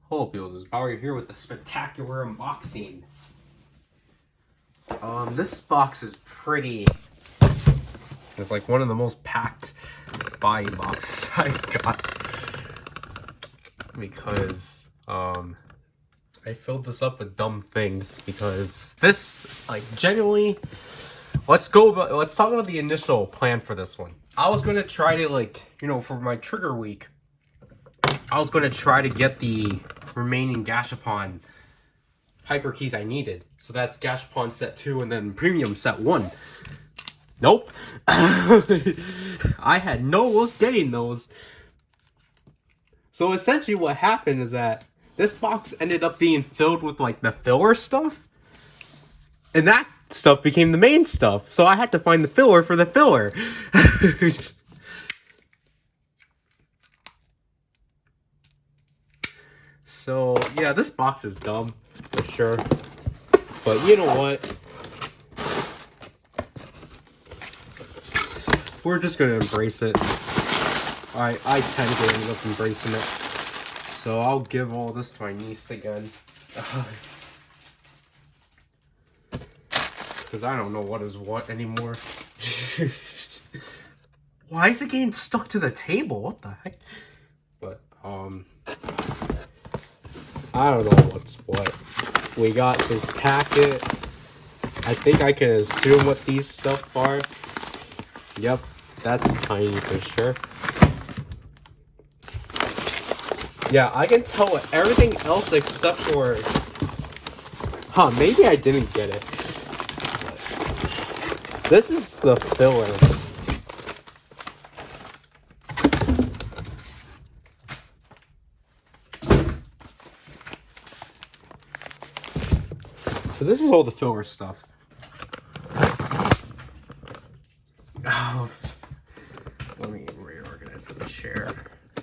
Hello people, this is PowerRider's here with the spectacular unboxing. This box is pretty... It's like one of the most packed buy boxes I've got. Because, I filled this up with dumb things. Because this, like, genuinely... Let's talk about the initial plan for this one. I was going to try to, like, you know, for my trigger week, I was going to try to get the remaining Gashapon hyper keys I needed. So that's Gashapon set 2 and then Premium set 1. Nope. I had no luck getting those. So essentially what happened is that this box ended up being filled with like the filler stuff. And that stuff became the main stuff. So I had to find the filler for the filler. So, yeah, this box is dumb, for sure. But you know what? We're just going to embrace it. I tend to end up embracing it. So I'll give all this to my niece again. Because I don't know what is what anymore. Why is it getting stuck to the table? What the heck? But, I don't know what's what. We got this packet. I think I can assume what these stuff are. Yep, that's tiny for sure. Yeah, I can tell what everything else except for... Huh, maybe I didn't get it. This is the filler. So this is all the filler stuff. Oh, let me reorganize the chair.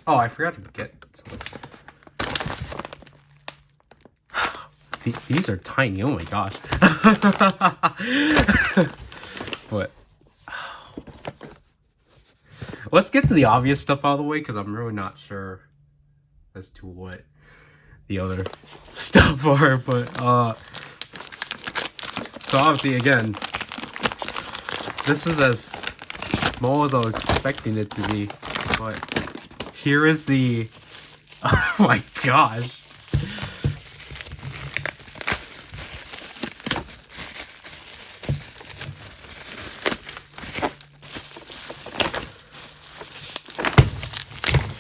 Oh, I forgot to get some. These are tiny. Oh my gosh. But let's get to the obvious stuff out of the way because I'm really not sure as to what the other stuff are. But so obviously, again, this is as small as I was expecting it to be, but here is the, oh my gosh.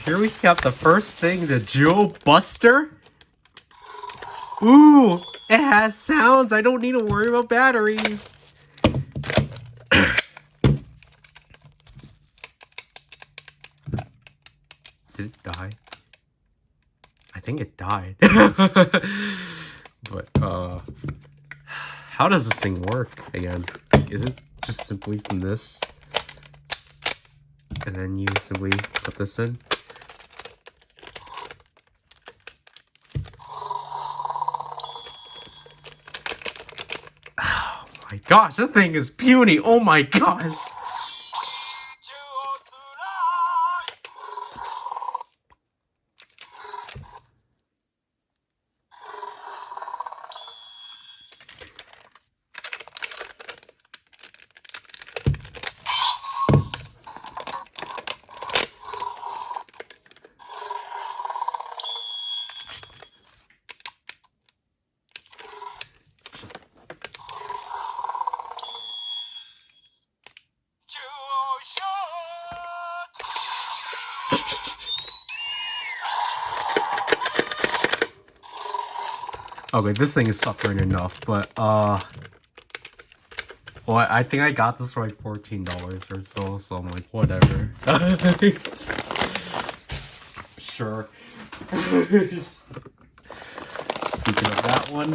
Here we have the first thing, the Jewel Buster. Ooh, it has sounds. I don't need to worry about batteries. Did it die? I think it died. But, how does this thing work again? Is it just simply from this? And then you simply put this in? My gosh, that thing is puny. Oh my gosh. Okay, this thing is suffering enough, but, well, I think I got this for like $14 or so I'm like, whatever. Sure. Speaking of that one,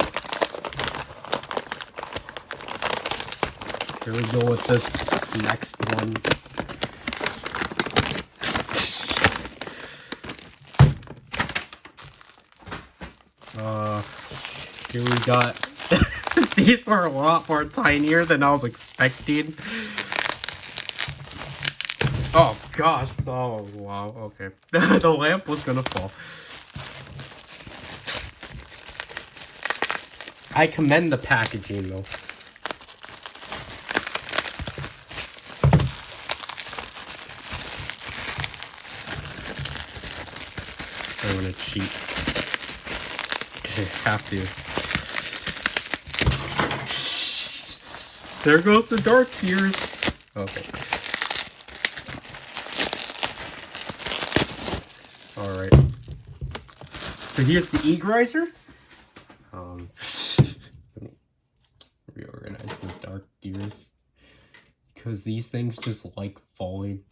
here we go with this next one. Here we got, these were a lot more tinier than I was expecting. Oh gosh, oh wow, okay. The lamp was gonna fall. I commend the packaging though. I'm gonna cheat. I have to. There goes the dark gears. Okay. Alright. So here's the e-grizer. Let me reorganize the dark gears. Because these things just like falling.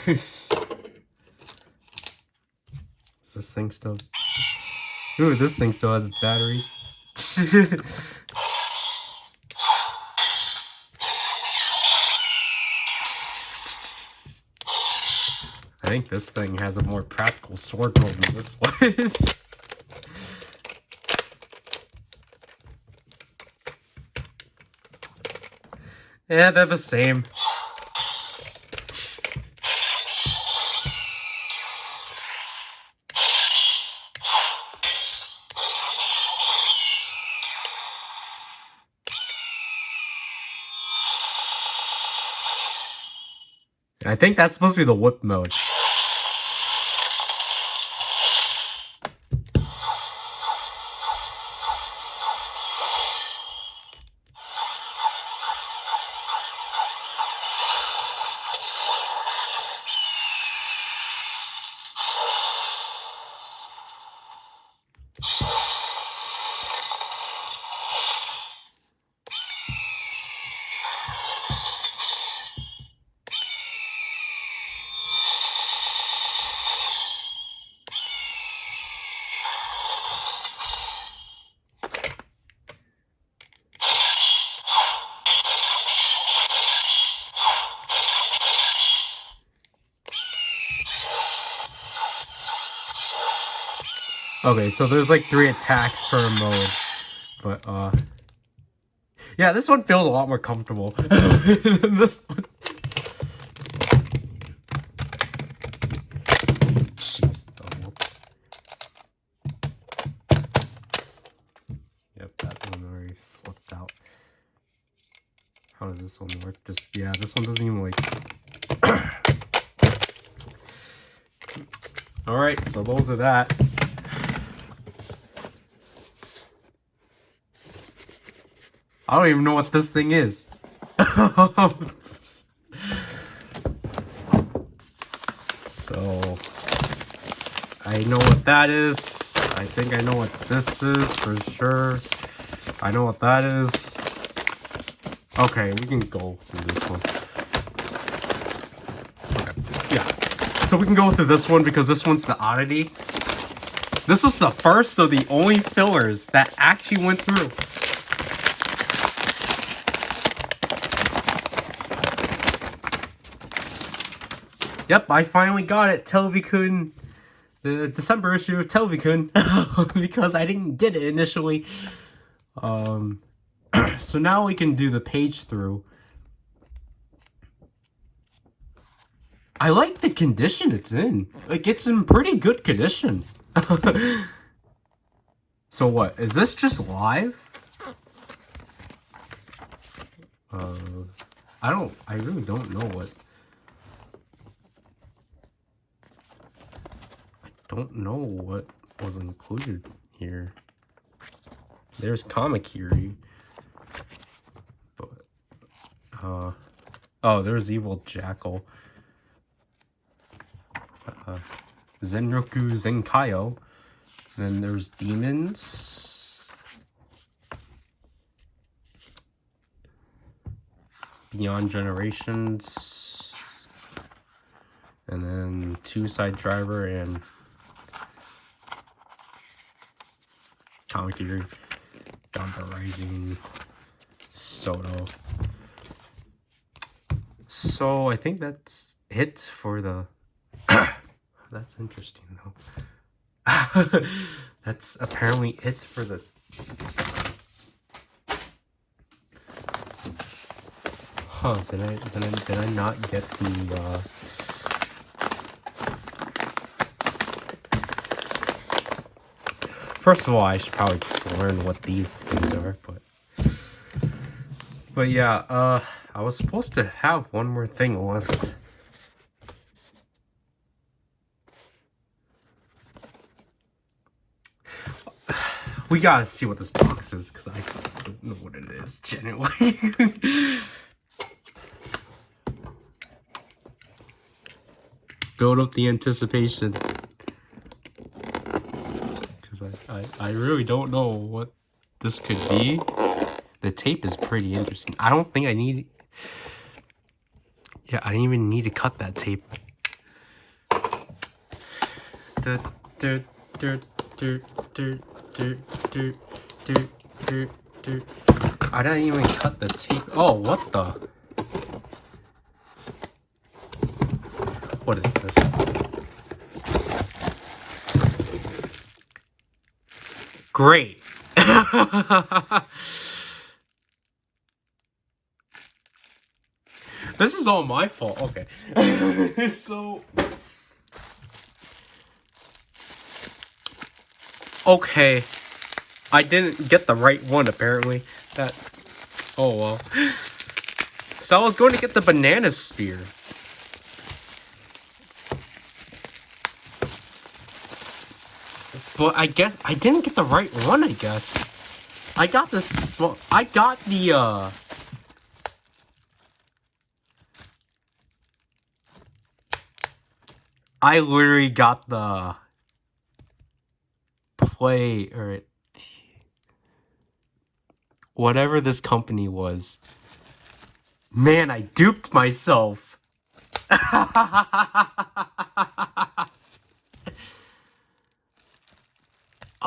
Is this thing still... Ooh, this thing still has its batteries. I think this thing has a more practical sword mode than this one is. Yeah, they're the same. I think that's supposed to be the whip mode. Okay, so there's like 3 attacks per mode, but yeah, this one feels a lot more comfortable than this one. Jeez, oh, whoops. Yep, that one already slipped out. How does this one work? Yeah, this one doesn't even like... Alright, so those are that. I don't even know what this thing is. So, I know what that is. I think I know what this is for sure. I know what that is. Okay, we can go through this one. Okay, yeah. So we can go through this one because this one's the oddity. This was the first of the only fillers that actually went through. Yep, I finally got it. Televikun, the December issue of Televikun, because I didn't get it initially. So now we can do the page through. I like the condition it's in. Like, it's in pretty good condition. So what? Is this just live? I really don't know what... don't know what was included here. There's Kamakiri. But oh, there's Evil Jackal. Zenroku Zenkaio. Then there's Demons. Beyond Generations. And then 2 Side Driver and Kamakiri, Gamba Rising, Soto. So I think that's it for the... That's interesting though. That's apparently it for the... Huh, did I not get the, First of all, I should probably just learn what these things are, but yeah, I was supposed to have one more thing unless... We gotta see what this box is, because I don't know what it is, genuinely. Build up the anticipation. Because I really don't know what this could be. The tape is pretty interesting. I don't think I need... Yeah, I didn't even need to cut that tape. I didn't even cut the tape. Oh, what the? What is this? Great. This is all my fault. Okay. So... Okay. I didn't get the right one, apparently. That... Oh, well. So I was going to get the banana spear. But I guess I didn't get the right one, I guess. I got this... Well, I got the, I literally got the... Play, or... Whatever this company was. Man, I duped myself.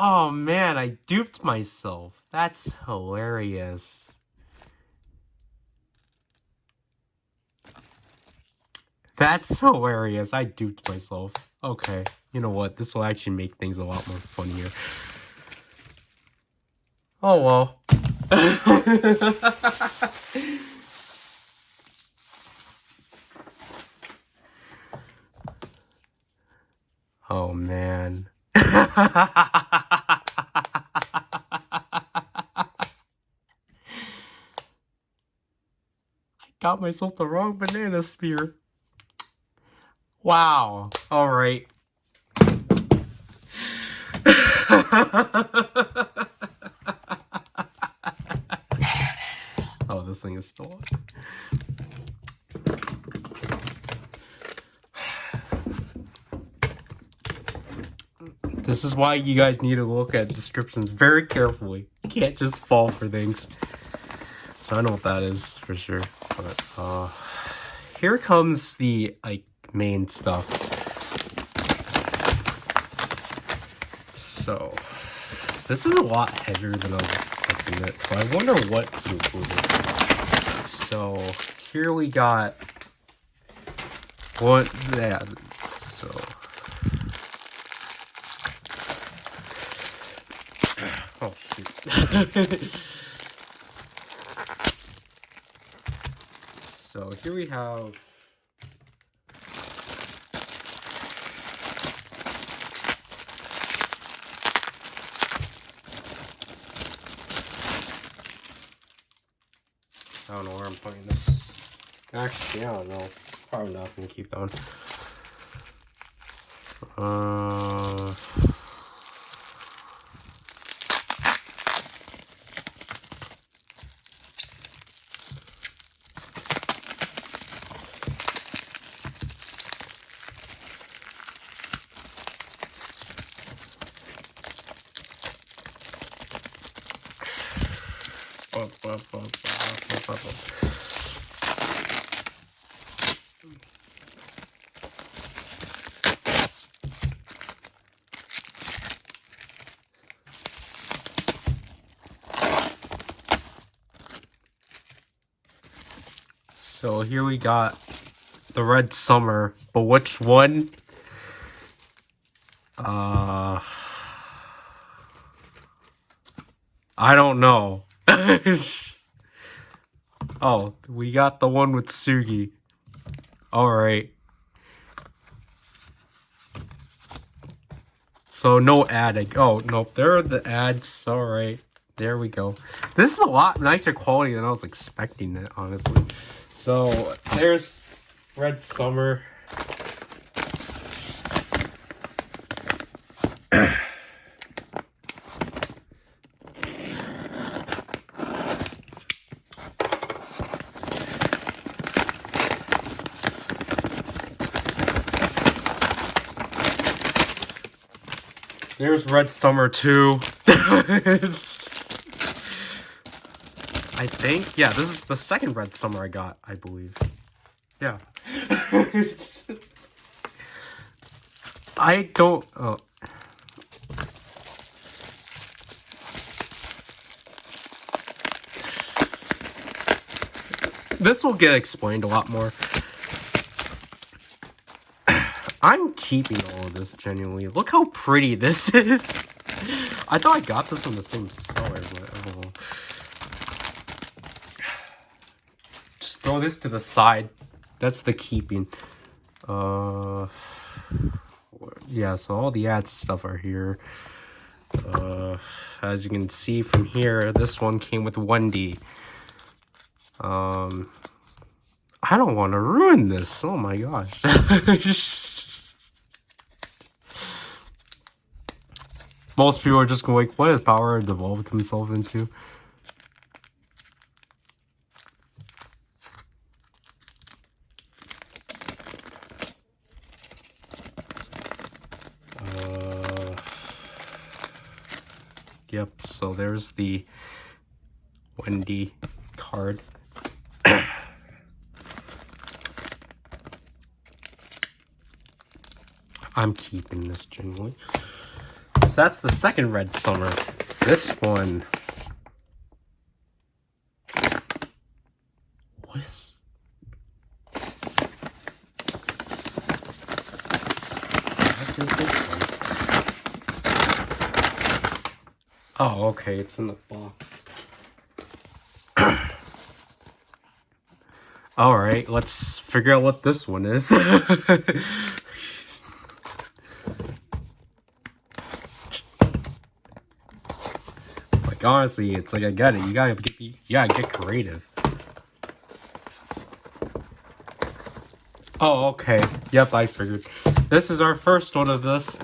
Oh man, I duped myself. That's hilarious. That's hilarious. I duped myself. Okay, you know what? This will actually make things a lot more funnier. Oh well. Oh man. Got myself the wrong banana spear. Wow. Alright. Oh, this thing is still on. This is why you guys need to look at descriptions very carefully. You can't just fall for things. So I know what that is for sure. But here comes the like main stuff. So this is a lot heavier than I was expecting it. So I wonder what's included. So here we got what that. So oh shoot. So here we have I don't know where I'm putting this. Actually, I don't know. Probably not gonna keep that one. So here we got the Red Summer, but which one? I don't know. Oh, we got the one with Sugi. Alright. So no ad. Oh, nope. There are the ads. Alright. There we go. This is a lot nicer quality than I was expecting it, honestly. So, there's Red Summer. There's Red Summer 2. I think, yeah, this is the second Red Summer I got, I believe. Yeah. I don't, this will get explained a lot more. I'm keeping all of this, genuinely. Look how pretty this is. I thought I got this from the same seller, but oh. Just throw this to the side. That's the keeping. Yeah, so all the ad stuff are here. As you can see from here, this one came with 1D. I don't want to ruin this. Oh my gosh. Most people are just going like, what has Power devolved himself into? Yep, so there's the 1D card. I'm keeping this generally. So that's the second Red Summer. This one. What is this one? Oh, okay, it's in the box. Alright, let's figure out what this one is. Like, honestly, it's like, I get it. You gotta get creative. Oh, okay. Yep, I figured. This is our first one of this.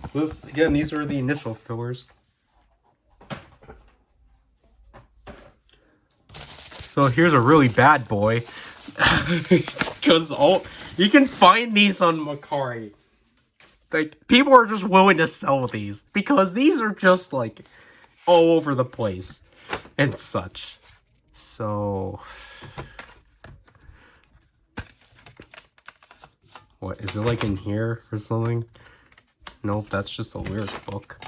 So this, again, these were the initial fillers. So here's a really bad boy. Because you can find these on Macari. Like, people are just willing to sell these. Because these are just, like, all over the place. And such. So... what, is it like in here or something? Nope, that's just a lyric book.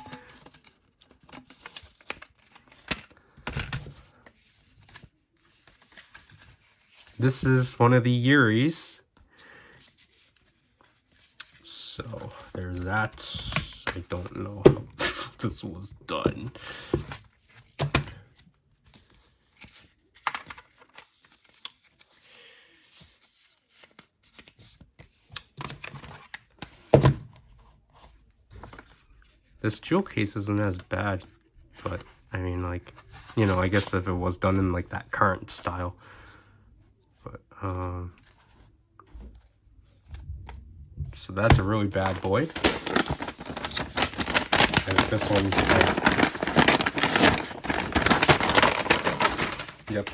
This is one of the Yuris. So, there's that. I don't know how this was done. This jewel case isn't as bad, but, I mean, like, you know, I guess if it was done in, like, that current style. But, so that's a really bad boy. And this one, yep.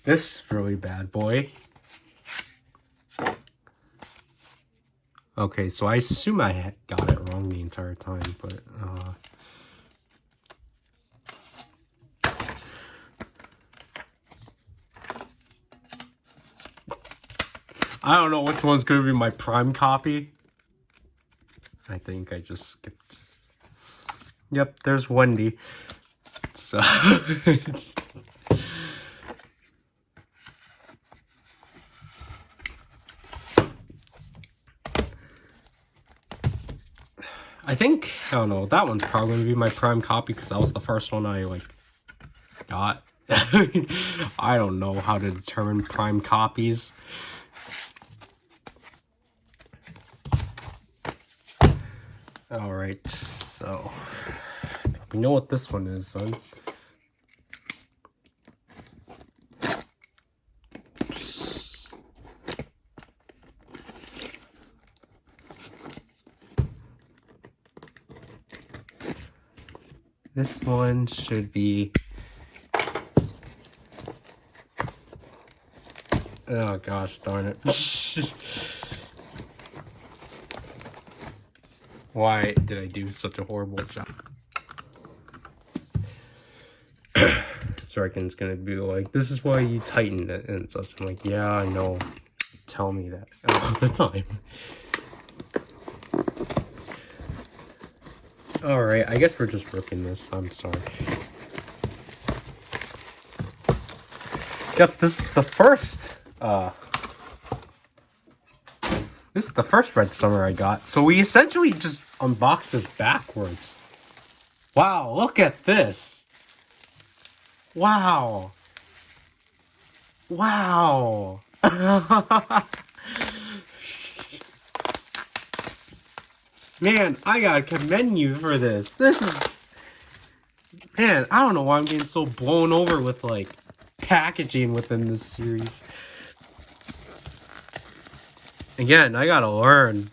This really bad boy. Okay, so I assume I got it wrong the entire time, but, I don't know which one's going to be my prime copy. I think I just skipped. Yep, there's Wendy. So... I think, I don't know, that one's probably gonna be my prime copy because that was the first one I like got. I don't know how to determine prime copies. Alright, so we know what this one is then. This one should be... Oh gosh, darn it. Why did I do such a horrible job? Sorkin's gonna be like, this is why you tighten it and such. I'm like, yeah, I know. Tell me that all the time. Alright, I guess we're just ripping this. I'm sorry. Yep, this is the first Red Summer I got. So we essentially just unboxed this backwards. Wow, look at this. Wow. Wow. Man, I gotta commend you for this. This is... Man, I don't know why I'm getting so blown over with, like, packaging within this series. Again, I gotta learn.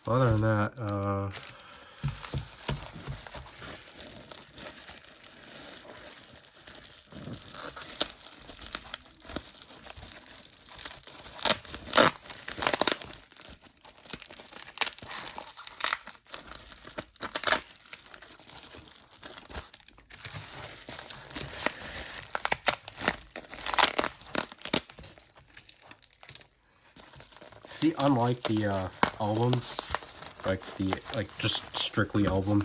Other than that, see, unlike the albums, like just strictly album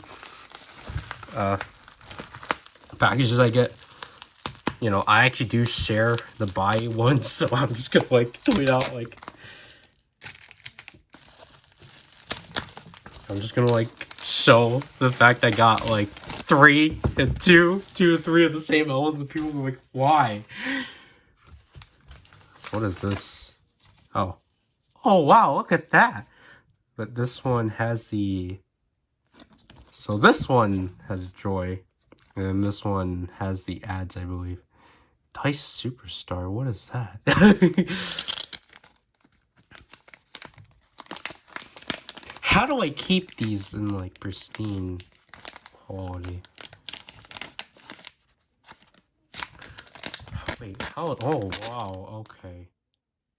packages I get, you know, I actually do share the buy ones, so I'm just gonna like tweet out like, I'm just gonna like show the fact I got like 3 and 2 to 3 of the same albums, and people are like, why? What is this? Oh. Oh, wow, look at that. But this one has the... So this one has Joy. And then this one has the ads, I believe. Dice Superstar, what is that? How do I keep these in, like, pristine quality? Wait, how... Oh, wow, okay.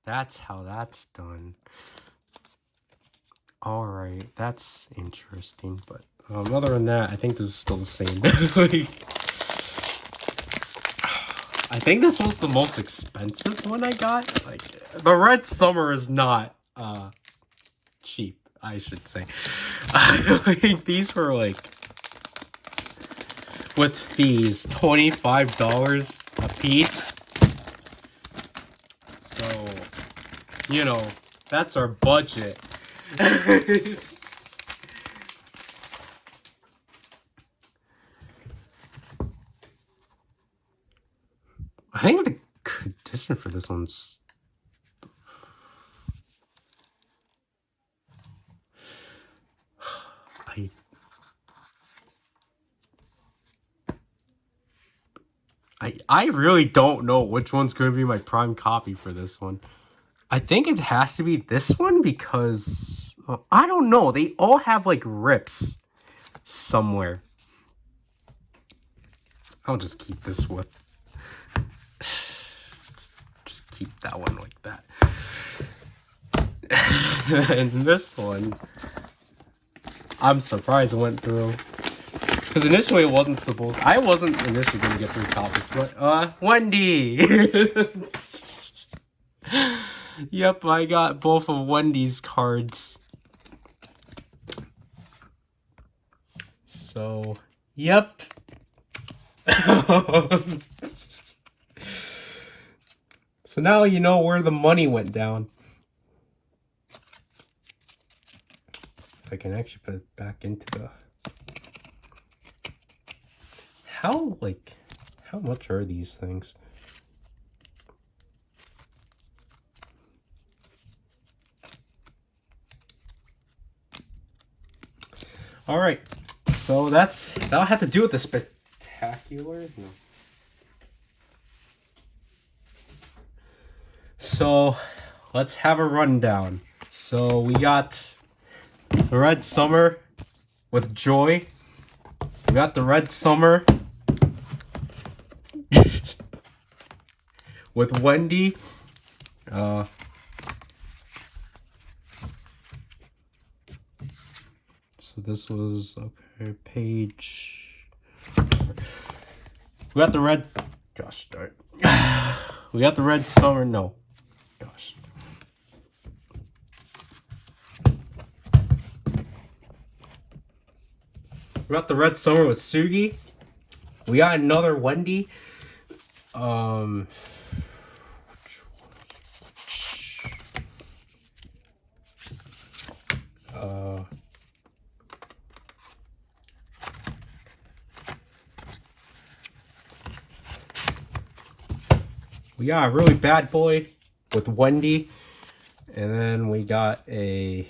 That's how that's done. Alright, that's interesting, but other than that, I think this is still the same. Like, I think this was the most expensive one I got. Like, the Red Summer is not cheap, I should say. Like, these were like, with fees, $25 a piece. So, you know, that's our budget. I think the condition for this one's... I really don't know which one's going to be my prime copy for this one. I think it has to be this one because... Well, I don't know. They all have, like, rips somewhere. I'll just keep this with... Just keep that one like that. And this one... I'm surprised it went through. Because initially it wasn't supposed... I wasn't initially going to get 3 copies, but, Wendy! Yep, I got both of Wendy's cards. So, yep. So now you know where the money went down. If I can actually put it back into the... How much are these things? All right, so that'll have to do with the spectacular. No. So let's have a rundown. So we got the Red Summer with Joy. We got the Red Summer with Wendy. So this was okay. Page. We got the red. Gosh darn. We got the Red Summer. No. Gosh. We got the Red Summer with Sugi. We got another Wendy. We got a really bad boy with Wendy. And then we got a...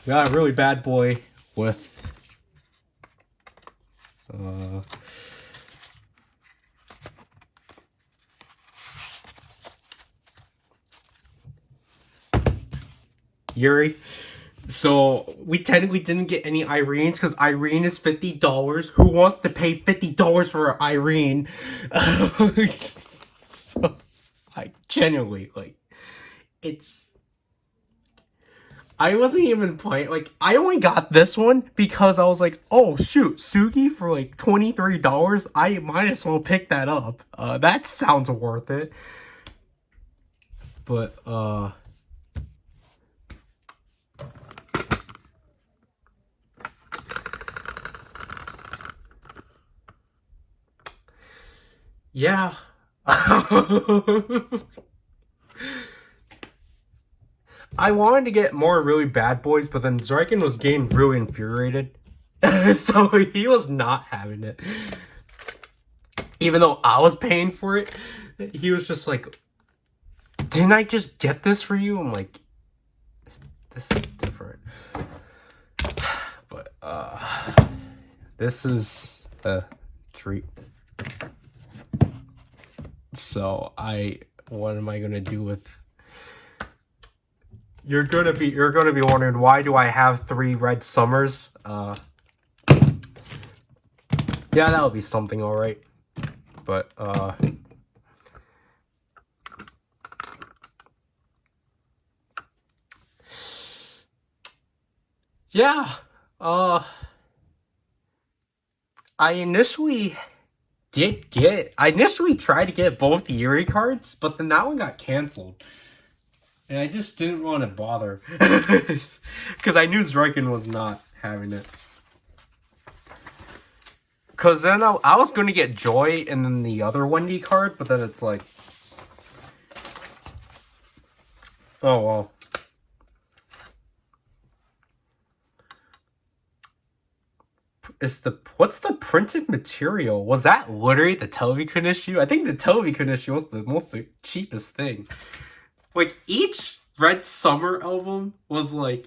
we got a really bad boy with... Yuri. So we technically didn't get any Irenes because Irene is $50. Who wants to pay $50 for Irene? So I genuinely I wasn't even playing. I only got this one because I was like, oh shoot, Sugi for $23. I might as well pick that up. That sounds worth it. But yeah. I wanted to get more really bad boys, but then Zyken was getting really infuriated. So he was not having it. Even though I was paying for it, he was just like, didn't I just get this for you? I'm like, this is different. But this is a treat. So what am I gonna do with... You're gonna be wondering, why do I have 3 Red Summers? Yeah, that'll be something, alright. But yeah. I initially tried to get both Yuri cards, but then that one got canceled. And I just didn't want to bother. Because I knew Zyken was not having it. Because then I was going to get Joy and then the other Wendy card, but then it's like... oh, well. What's the printed material? Was that literally the Television issue? I think the Television issue was the cheapest thing. Each Red Summer album was $22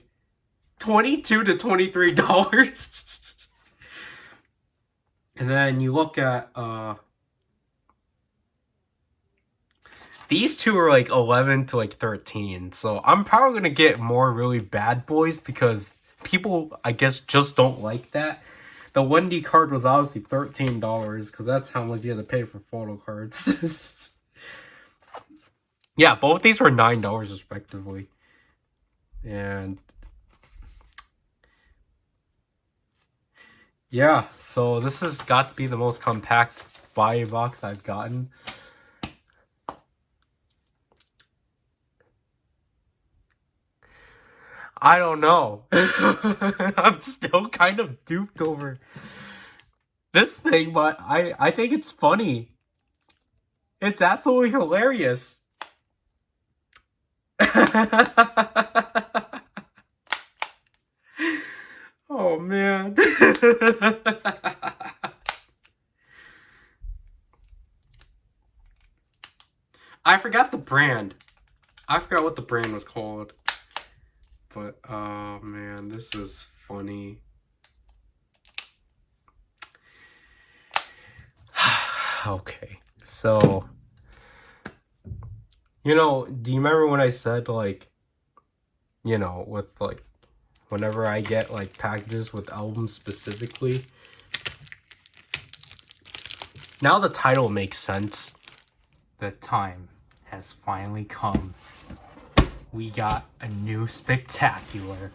to $23. And then you look at these two are 11 to 13. So I'm probably gonna get more really bad boys because people, I guess, just don't like that. The Wendy card was obviously $13 because that's how much you had to pay for photo cards. Yeah, both these were $9 respectively. And yeah, so this has got to be the most compact buy box I've gotten. I don't know. I'm still kind of duped over this thing, but I think it's funny. It's absolutely hilarious. Oh man. I forgot the brand. I forgot what the brand was called. But oh man, this is funny. Okay. So, you know, do you remember when I said, like, you know, with like whenever I get like packages with albums specifically, now the title makes sense. The time has finally come. We got a new spectacular.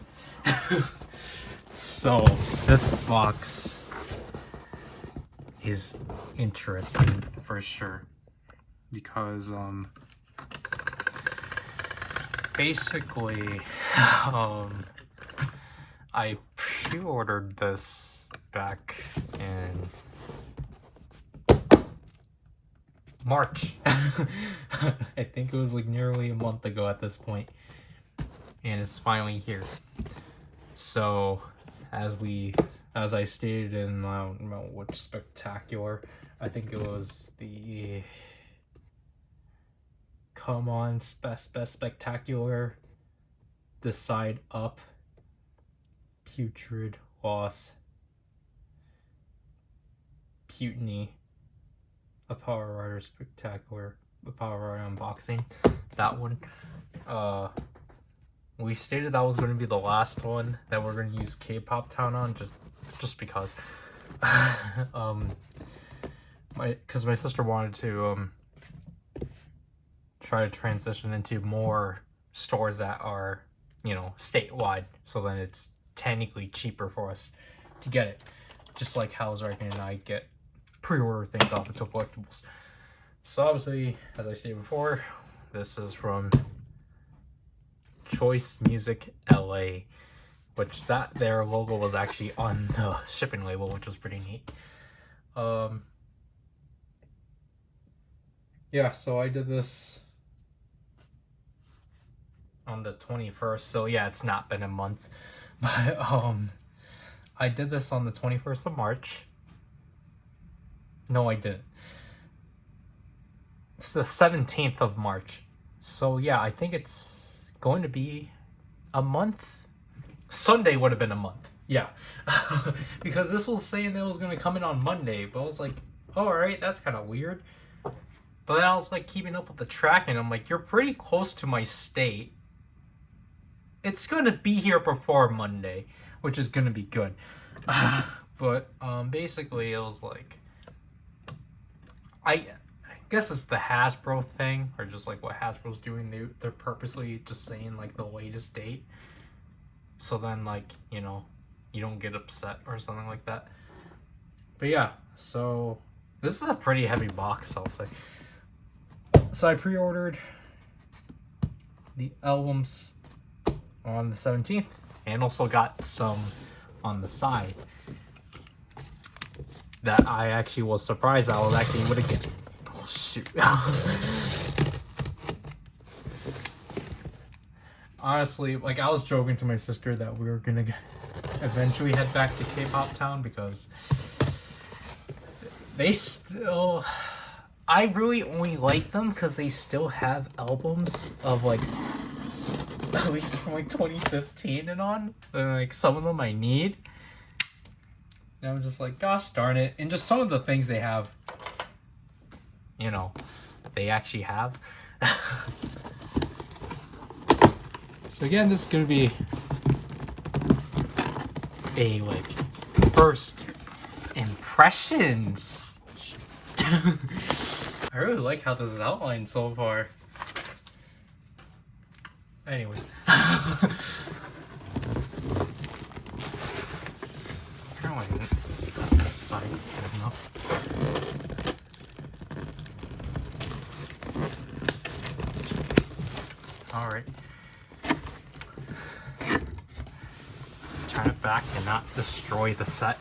So this box is interesting for sure, because basically I pre-ordered this back in March. I think it was like nearly a month ago at this point, and it's finally here. So as I stated in, I don't know which spectacular, I think it was the Come On Spectacular, Decide Up, Putrid, Loss, Putiny, a PowerRider's Spectacular, a PowerRider unboxing. That one. We stated that was going to be the last one that we're going to use K-Pop Town on, just because. Because my sister wanted to try to transition into more stores that are, you know, statewide, so then it's technically cheaper for us to get it. Just like how Zarkin and I get pre-order things off of Collectibles. So obviously, as I stated before, this is from Choice Music LA, which their logo was actually on the shipping label, which was pretty neat. Yeah, so I did this on the 21st, so yeah, it's not been a month, but I did this on the 21st of March. No, I didn't. It's the 17th of March. So yeah, I think it's going to be a month. Sunday would have been a month. Yeah. Because this was saying that it was going to come in on Monday, but I was like, oh, all right, that's kind of weird. But then I was like keeping up with the tracking. I'm like, you're pretty close to my state. It's going to be here before Monday, which is going to be good. But basically it was like, I guess it's the Hasbro thing, or just like what Hasbro's doing. They're purposely just saying like the latest date, so then like, you know, you don't get upset or something like that. But yeah, so this is a pretty heavy box, I'll say. So I pre-ordered the albums on the 17th, and also got some on the side that I actually was surprised I was actually able to get. Oh shoot. Honestly, like, I was joking to my sister that we were gonna eventually head back to K-Pop Town, because they still, I really only like them because they still have albums of like at least from like 2015 and on, and like some of them I need. And I'm just like, gosh darn it. And just some of the things they have, you know, they actually have. So again, this is gonna be a like first impressions. I really like how this is outlined so far. Anyways. Apparently I didn't got this side good enough. Alright. Let's turn it back and not destroy the set.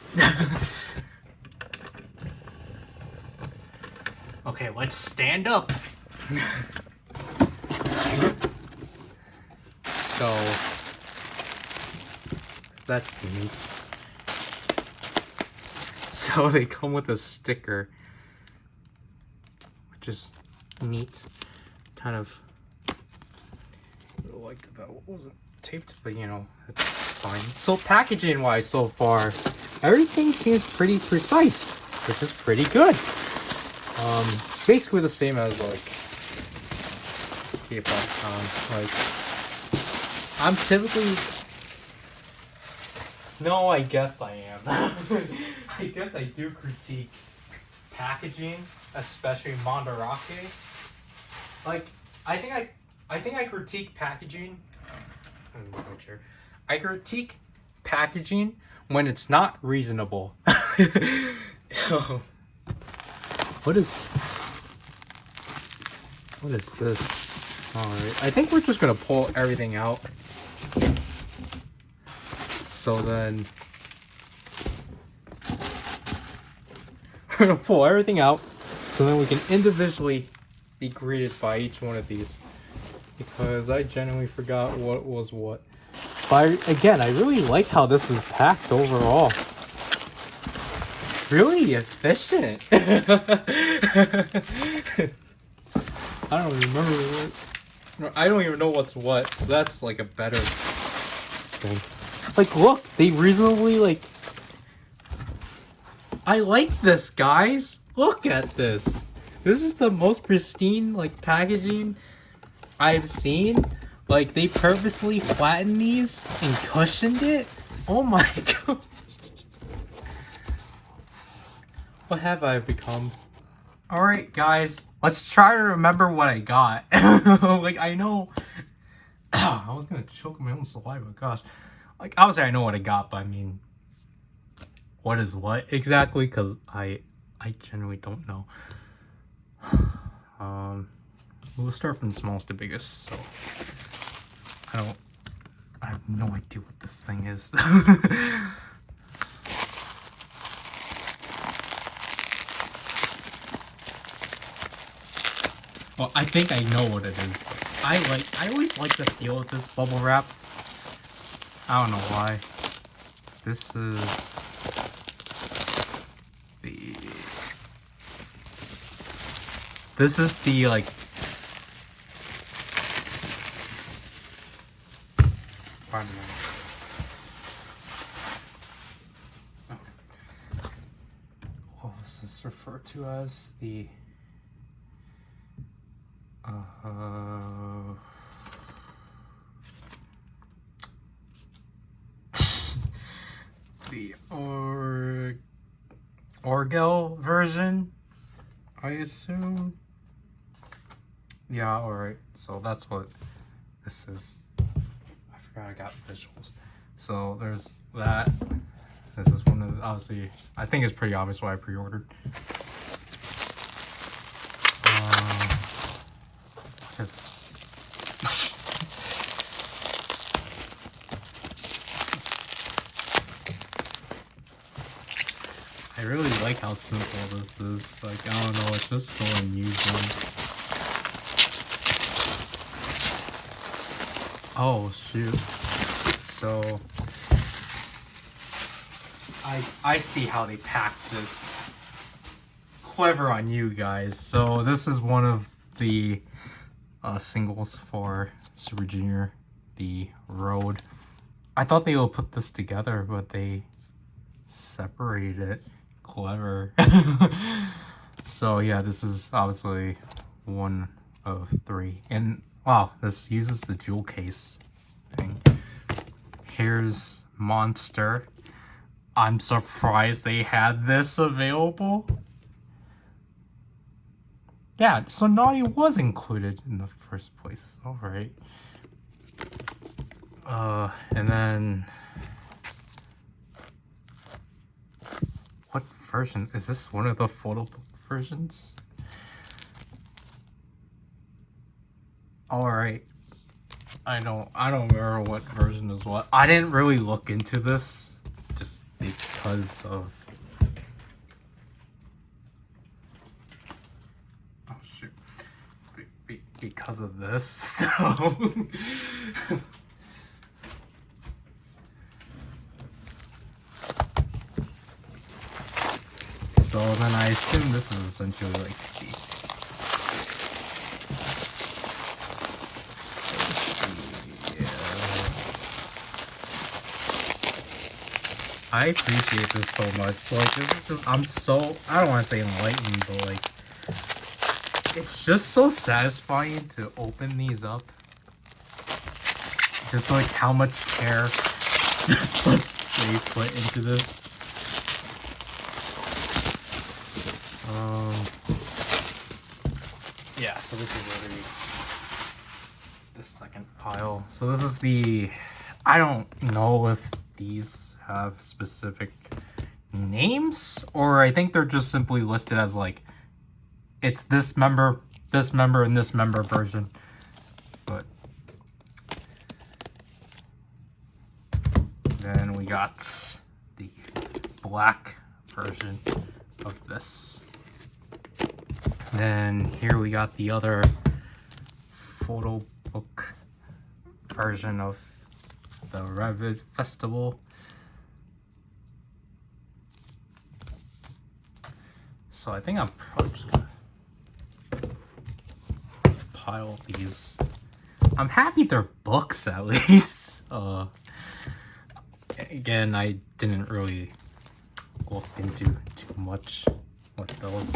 Okay, let's stand up. So that's neat. So they come with a sticker, which is neat. Kind of like that wasn't taped, but you know, it's fine. So packaging wise so far, everything seems pretty precise, which is pretty good. Basically the same as like K-pop. Like I'm typically no, I guess I am. I guess I do critique packaging, especially Mandarake. Like I think I critique packaging. I critique packaging when it's not reasonable. What is this? Alright, I think we're just gonna pull everything out. So then we're gonna pull everything out so then we can individually be greeted by each one of these, because I genuinely forgot what was what. But again, I really like how this is packed overall. Really efficient. I don't remember what. I don't even know what's what, so that's like a better thing. Like, look, they reasonably like. I like this, guys. Look at this. This is the most pristine like packaging I've seen. Like they purposely flattened these and cushioned it. Oh my god. What have I become? Alright guys, let's try to remember what I got. Like I know I was gonna choke my own saliva, gosh. Like obviously I know what I got, but I mean what is what exactly? Cause I genuinely don't know. We'll start from the smallest to biggest, so I have no idea what this thing is. Well, I think I know what it is. I always like the feel of this bubble wrap. I don't know why. This is the like pardon me. Okay. What was this referred to as? The the Orgel version, I assume. Yeah, alright. So that's what this is. I forgot I got visuals. So there's that. This is one of, obviously, I think it's pretty obvious why I pre-ordered. I really like how simple this is. Like, I don't know, it's just so amusing. Oh, shoot. So, I see how they packed this. Clever on you guys. So, this is one of the singles for Super Junior, the Road. I thought they would put this together, but they separated it. Clever. So yeah, this is obviously one of three, and wow, this uses the jewel case thing. Here's Monster. I'm surprised they had this available. Yeah, so Naughty was included in the first place. All right. And then what version is this? One of the photo book versions? All right. I don't remember what version is what. I didn't really look into this just because of because of this. So So then I assume this is essentially like the... I appreciate this so much. Like, this is just, I don't want to say enlightened, but like, it's just so satisfying to open these up. Just like how much care this was they put into this. Yeah, so this is literally the second pile. So this is the, I don't know if these have specific names, or I think they're just simply listed as like, it's this member, and this member version. But then we got the black version of this. Then here we got the other photo book version of the Revit Festival. So I think I'm probably just gonna pile these. I'm happy they're books at least. Again, I didn't really look into too much with those.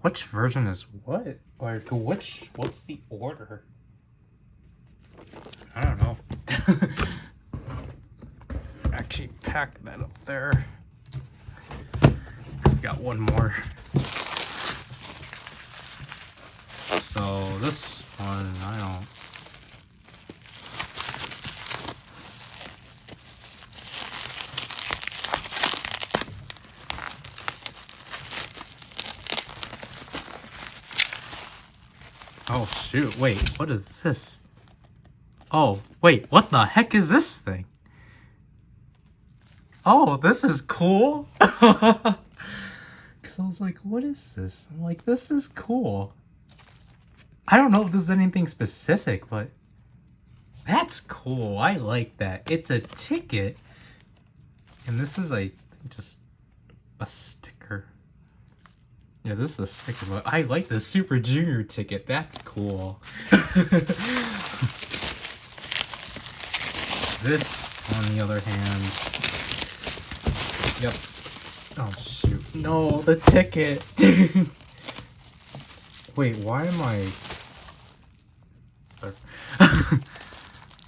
Which version is what? Or what's the order? I don't know. Actually pack that up there. So we got one more. So this one, I don't... Oh shoot, wait, what is this? Oh, wait, what the heck is this thing? Oh, this is cool. Because I was like, what is this? I'm like, this is cool. I don't know if this is anything specific, but that's cool. I like that. It's a ticket. And this is just a sticker. Yeah, this is a sticker, but I like the Super Junior ticket. That's cool. This, on the other hand... Yep. Oh, shoot. No, the ticket. Wait, why am I...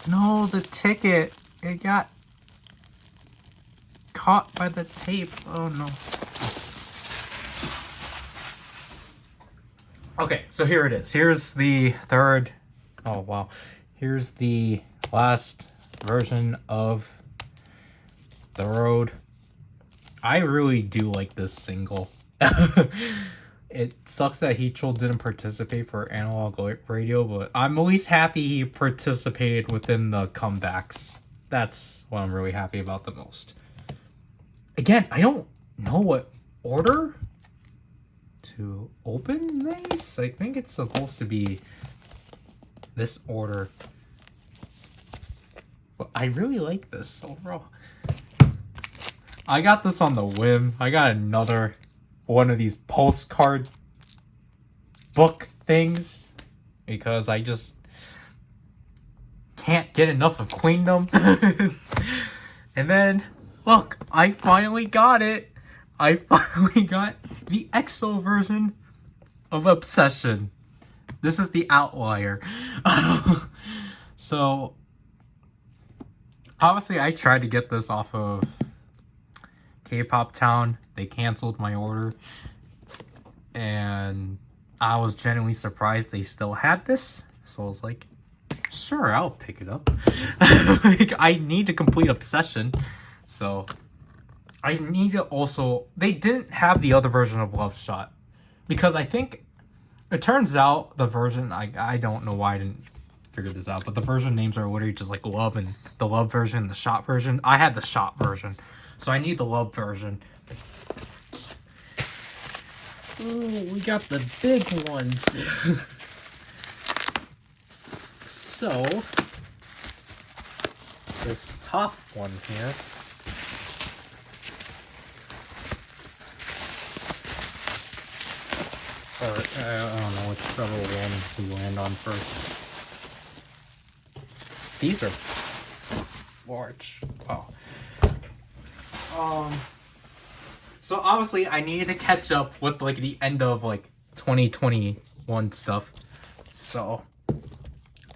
No, the ticket. It got caught by the tape. Oh, no. Okay, so here it is. Here's the third... Oh, wow. Here's the last version of The Road. I really do like this single. It sucks that Heat Troll didn't participate for analog radio, but I'm at least happy he participated within the comebacks. That's what I'm really happy about the most. Again, I don't know what order to open these. I think it's supposed to be this order. But I really like this overall. I got this on the whim. I got another one of these postcard book things because I just can't get enough of Queendom. And then, look, I finally got it. I finally got the EXO version of Obsession. This is the outlier. So, obviously I tried to get this off of K-Pop Town. They canceled my order. And I was genuinely surprised they still had this. So I was like, sure, I'll pick it up. Like, I need to complete Obsession. So I need to also... They didn't have the other version of Love Shot. Because I think... It turns out the version... I don't know why I didn't figure this out. But the version names are literally just like Love and the Love version, the Shot version. I had the Shot version. So I need the Love version. Ooh, we got the big ones. So, this top one here Or I don't know whichever one we land on first. These are large. Wow. So obviously I needed to catch up with like the end of like 2021 stuff. So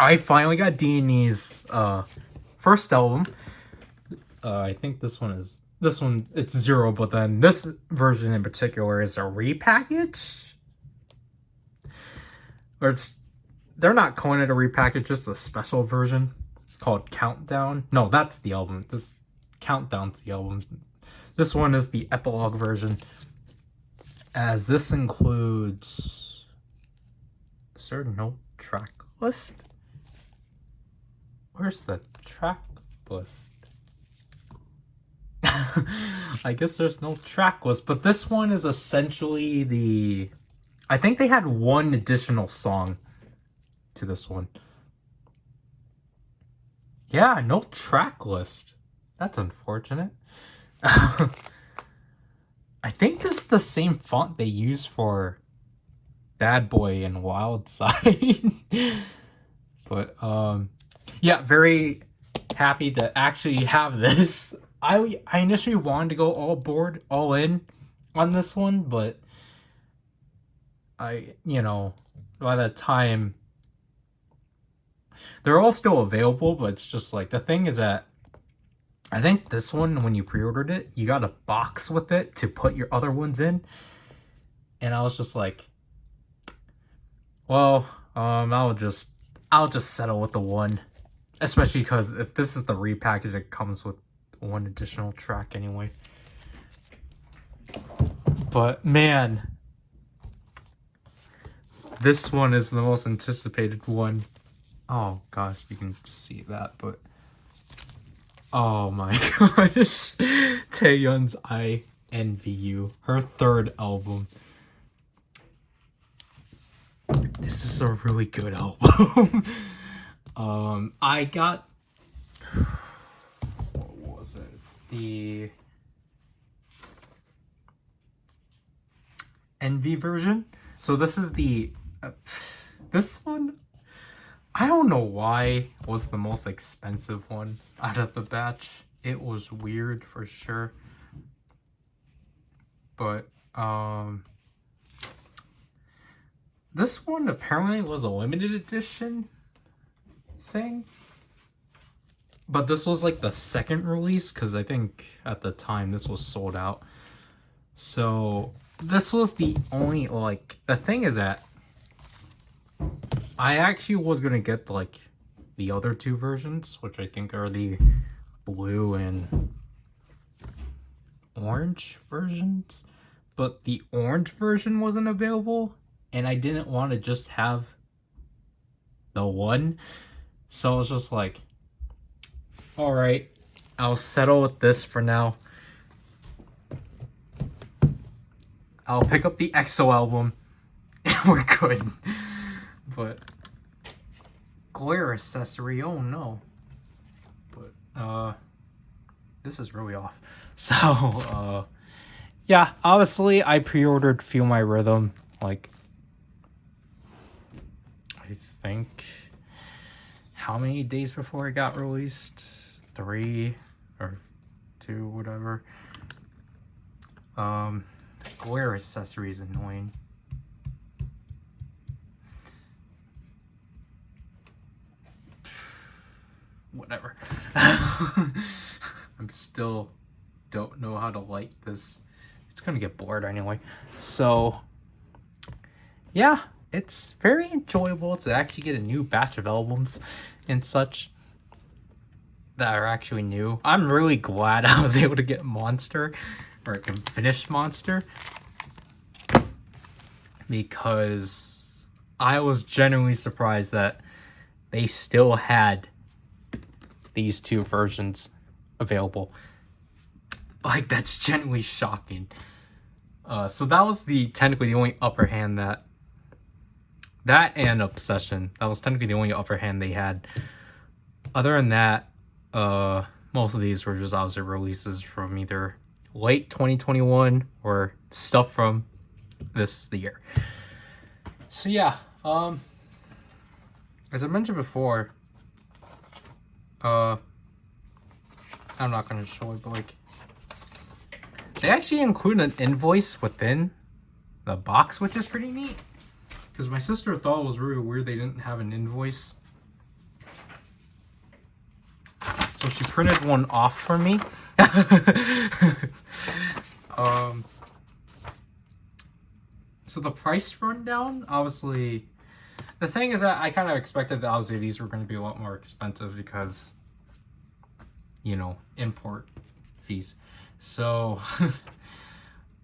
I finally got D&E's first album. I think this one it's 0, but then this version in particular is a repackage. Or they're not calling it a repackage, just a special version called Countdown. No, that's the album. This Countdown's the album. This one is the epilogue version. As this includes... Is there no track list? Where's the track list? I guess there's no track list, but this one is essentially the... I think they had one additional song to this one. Yeah, no track list. That's unfortunate. I think this is the same font they use for Bad Boy and Wild Side. But yeah, very happy to actually have this. I initially wanted to go all in on this one, but by that time they're all still available, but it's just like the thing is that I think this one, when you pre-ordered it, you got a box with it to put your other ones in. And I was just like, well, I'll just settle with the one. Especially because if this is the repackage, it comes with one additional track anyway. But man, this one is the most anticipated one. Oh gosh, you can just see that, but oh my gosh. Taeyeon's I Envy You, her third album. This is a really good album. I got, what was it? The Envy version. So this is the this one, I don't know why was the most expensive one out of the batch. It was weird for sure. But this one apparently was a limited edition thing. But this was like the second release, because I think at the time this was sold out. So this was the only, like, the thing is that I actually was gonna get like the other two versions, which I think are the blue and orange versions, but the orange version wasn't available, and I didn't want to just have the one, so I was just like, all right, I'll settle with this for now. I'll pick up the EXO album and we're good. But glare accessory, oh no. But this is really off. So yeah, obviously I pre-ordered Feel My Rhythm, like, I think, how many days before it got released? 3 or 2, whatever. The glare accessory is annoying. Whatever. I'm still don't know how to light this. It's gonna get blurred anyway. So yeah, it's very enjoyable to actually get a new batch of albums and such that are actually new. I'm really glad I was able to get Monster, or I can finish Monster, because I was genuinely surprised that they still had these two versions available. Like, that's genuinely shocking. So that was technically the only upper hand that and Obsession, that was technically the only upper hand they had. Other than that, most of these were just obviously releases from either late 2021 or stuff from the year. So yeah, as I mentioned before, I'm not gonna show it, but like, they actually include an invoice within the box, which is pretty neat. Because my sister thought it was really weird they didn't have an invoice. So she printed one off for me. So the price rundown, obviously, the thing is that I kind of expected that obviously these were going to be a lot more expensive because, you know, import fees. So,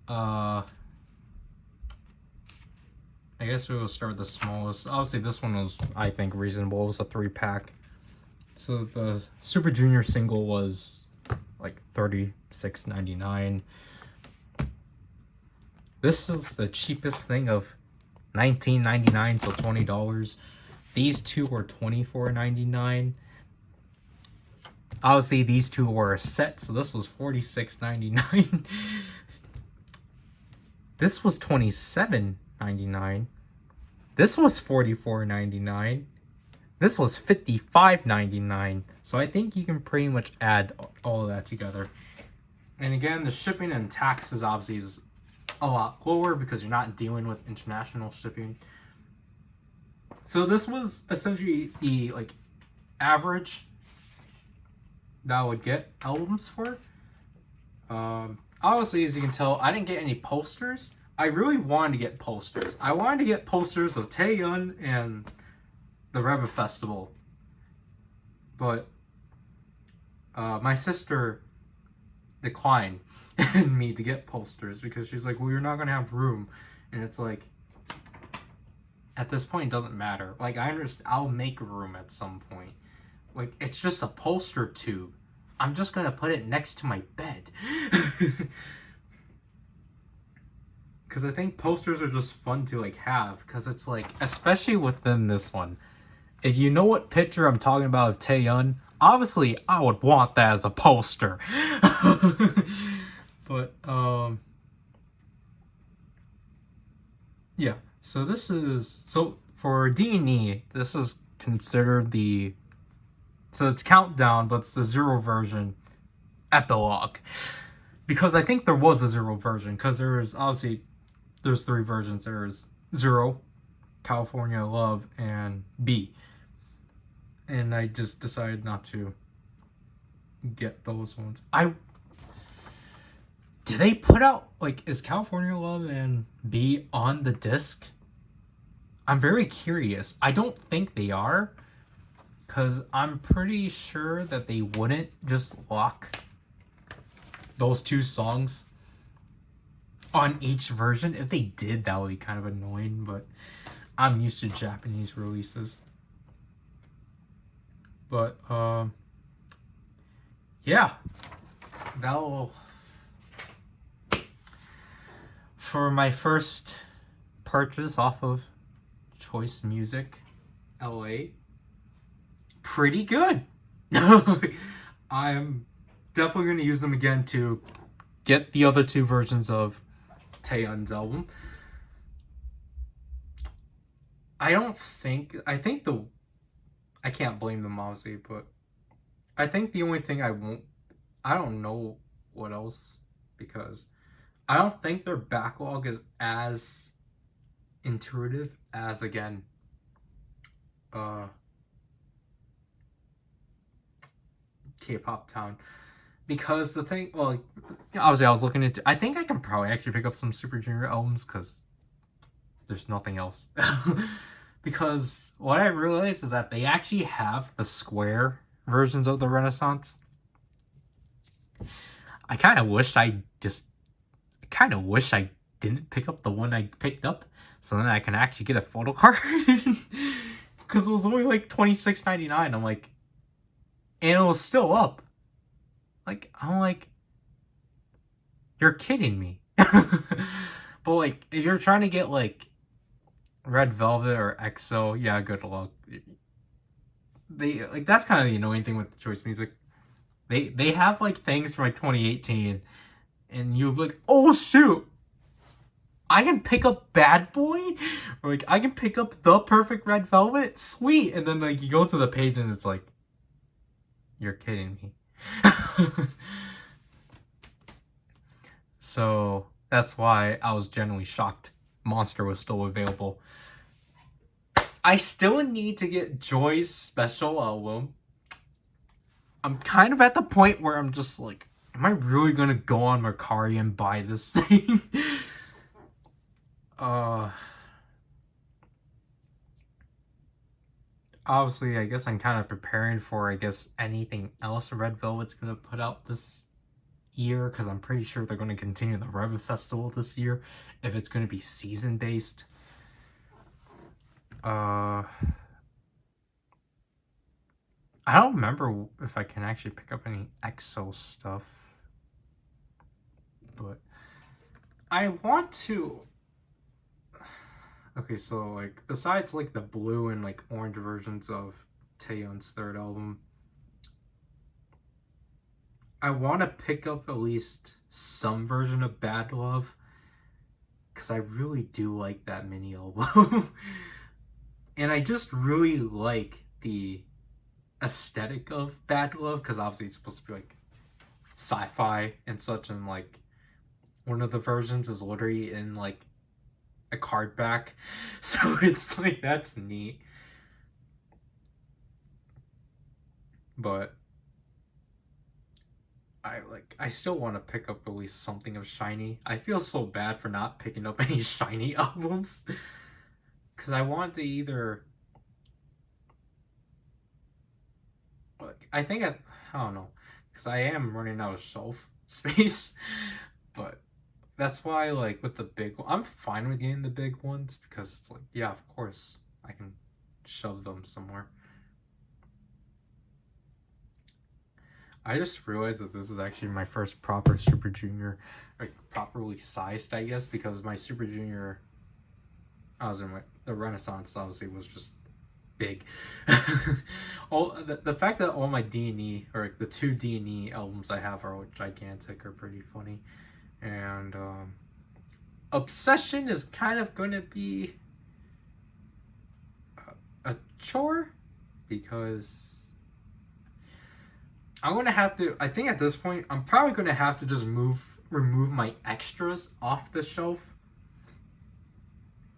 I guess we will start with the smallest. Obviously, this one was, I think, reasonable. It was a 3-pack. So the Super Junior single was like $36.99. This is the cheapest thing of $19.99 till $20. These two were $24.99. Obviously, these two were a set, so this was $46.99. This was $27.99. This was $44.99. This was $55.99. So I think you can pretty much add all of that together. And again, the shipping and taxes obviously is a lot lower because you're not dealing with international shipping. So this was essentially the like average that I would get albums for. Obviously, as you can tell, I didn't get any posters. I really wanted to get posters. I wanted to get posters of Taeyun and the Reva Festival. But my sister declined me to get posters because she's like, well, you're not going to have room. And it's like, at this point, it doesn't matter. Like, I understand, I'll make room at some point. Like, it's just a poster tube. I'm just going to put it next to my bed. Because I think posters are just fun to, like, have. Because it's like, especially within this one. If you know what picture I'm talking about of Taeyun, obviously, I would want that as a poster. But, yeah. So this is, so for D&E, this is considered the, so it's Countdown, but it's the 0 version epilogue. Because I think there was a 0 version, because there's 3 versions. There's 0, California Love, and B. And I just decided not to get those ones. Did they put out, like, is California Love and B on the disc? I'm very curious. I don't think they are, because I'm pretty sure that they wouldn't just lock those 2 songs on each version. If they did, that would be kind of annoying, but I'm used to Japanese releases. But, yeah. That'll... For my first purchase off of Choice Music LA, pretty good. I'm definitely going to use them again to get the other 2 versions of Taeyun's album. I can't blame them obviously, but I think the only thing I don't know what else, because I don't think their backlog is as intuitive as, again, K-Pop Town. Because the thing, well, obviously I was looking into, I think I can probably actually pick up some Super Junior albums because there's nothing else. Because what I realized is that they actually have the square versions of the Renaissance. I kind of wish I didn't pick up the one I picked up, so then I can actually get a photo card. Because it was only like $26.99. I'm like, and it was still up. Like, I'm like, you're kidding me. But like, if you're trying to get like Red Velvet or EXO, yeah, good luck. They like, that's kind of the annoying thing with Choice Music. They have like things from like 2018, and you'll be like, oh shoot, I can pick up Bad Boy, or like I can pick up The Perfect Red Velvet, sweet. And then like you go to the page and it's like, you're kidding me. So that's why I was genuinely shocked Monster was still available. I still need to get Joy's special album. I'm kind of at the point where I'm just like, am I really gonna go on Mercari and buy this thing? Obviously, I guess I'm kind of preparing for, I guess, anything else Red Velvet's gonna put out this year, because I'm pretty sure they're going to continue the Rev Festival this year if it's going to be season based. I don't remember if I can actually pick up any EXO stuff, but I want to. Okay, so like besides like the blue and like orange versions of Taeyeon's third album, I want to pick up at least some version of Bad Love, because I really do like that mini album. And I just really like the aesthetic of Bad Love, because obviously it's supposed to be like sci-fi and such, and like one of the versions is literally in like a card back. So it's like, that's neat. But I still want to pick up at least something of SHINee. I feel so bad for not picking up any SHINee albums, because I want to either, like, I think I don't know, because I am running out of shelf space. But that's why, like, with the big one, I'm fine with getting the big ones, because it's like, yeah, of course I can shove them somewhere. I just realized that this is actually my first proper Super Junior, like properly sized, I guess, because my Super Junior, I was in the Renaissance, obviously, was just big. All the fact that all my D&E, or the 2 D&E albums I have, are gigantic are pretty funny. And Obsession is kind of going to be a chore, because I'm going to have to, I think at this point, I'm probably going to have to just remove my extras off the shelf